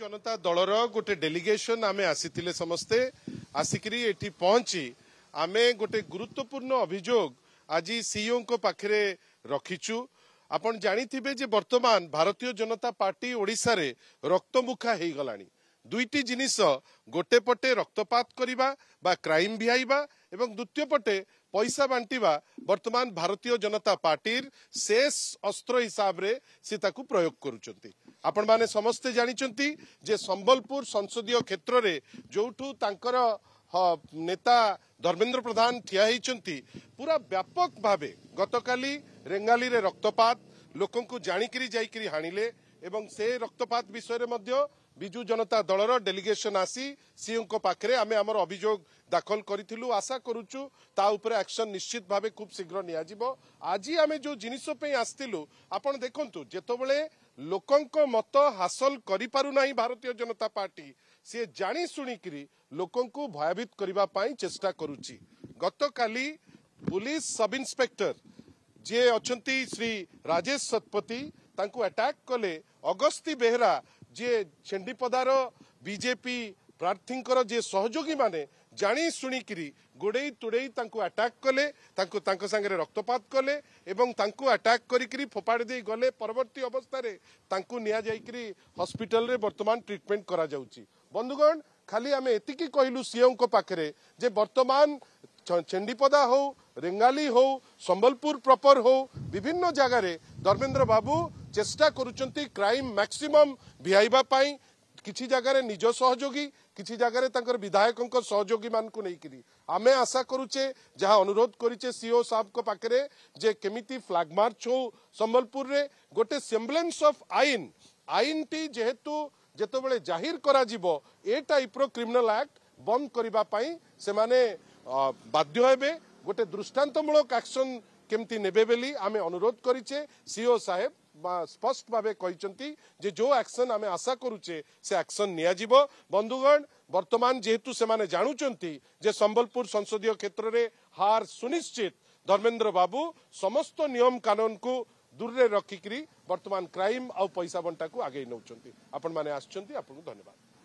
जनता दलर गोटे डेलीगेशन आमे आसीथिले समस्ते आसिकरी एठी पहुंची आमे गोटे गुरुत्वपूर्ण अभियोग आज सीईओ को पाखरे रखिचु। आपण जानिथिबे जे वर्तमान भारतीय जनता पार्टी ओडिसा रे रक्तमुखा हेई गलानी। दुईटी जिनिस गोटे पटे रक्तपात करिबा बा क्राइम भिआइबा एवं द्वितीय पटे पैसा बांटिबा वर्तमान भारतीय जनता पार्टीर शेष अस्त्र हिसाब रे से ताकू प्रयोग करूचंती। आपण माने समस्ते जानिचंती जे संबलपुर संसदीय क्षेत्र रे जोठू तांकर नेता धर्मेंद्र प्रधान ठिया होइचंती पूरा व्यापक भावे गतकाली रेंगाली रे रक्तपात लोकंकु जानिकरी जाइकरी हानिले एवं से रक्तपात विषय रे मध्य बिजू जनता दलर डेलीगेशन आसी सीएम को पाखरे आमे हमर अभियोग दाखल करिथिलु। आशा करूचु ता ऊपर एक्शन निश्चित भावे खूब शीघ्र निया जिवो। आजी आमे जो जिनिसो पे आस्तिलु आपण देखंतु जेतबेले लोकंक मत हासिल करि पारु नाही भारतीय जनता पार्टी से जानी सुनिकरी लोकंकु भयभीत करिबा पई चेष्टा करूची। गतकाली पुलिस सब इन्स्पेक्टर जे अछंती श्री राजेश सतपति तांकु अटैक कले। अगस्ती बेहरा जे छेंडीपदार बीजेपी प्रार्थींकर जे सहयोगी माने जानी सुनिकरी गोड़े तुड़े अटैक कले तांको संगे रक्तपात कले एवं तांको अटैक करिकरी फोपाड़ी दे गले। परवर्ती अवस्था रे तांको निया जाइकरी हॉस्पिटल रे वर्तमान ट्रीटमेंट करा जाउची। बंधुगण खाली आमे एतिकी कहलु सीएम को पाखरे जे वर्तमान छेंडीपदा हो रेंगाली हो संबलपुर प्रॉपर हो विभिन्न जगह रे धर्मेंद्र बाबू चेष्टा करूचंती क्राइम मैक्सिमम भिआइबा पाई। किछि जगह रे निज सहयोगी किछि जगह रे तांकर विधायकंक सहयोगी मान को नेकिरी आमे आशा करूचे जहा अनुरोध करिचे सीओ साहब को पाखरे जे केमिति फ्लैग मार्च हो संबलपुर रे गोटे सेम्बलेंस ऑफ आईन टी जेहेतु जेतबेले जाहिर करा जिवो ए टाइप रो क्रिमिनल एक्ट बंद करिबा पाई से माने बाध्य हेबे। गोटे दृष्टांतमूलक एक्शन केमती नेबे बेली आमे अनुरोध करिचे। सीओ साहेब स्पष्ट भावे कहिसंती जे जो एक्शन आमे आशा करूचे से एक्शन निया जिवो। बंधुगण वर्तमान जेहेतु से माने जानुचंती जे संबलपुर संसदीय क्षेत्र रे हार सुनिश्चित धर्मेंद्र बाबू समस्त नियम कानून को दूर रे रखिकरी वर्तमान क्राइम आ पैसा बंटा को आगे नौचंती। आपण माने आछंती आपन धन्यवाद।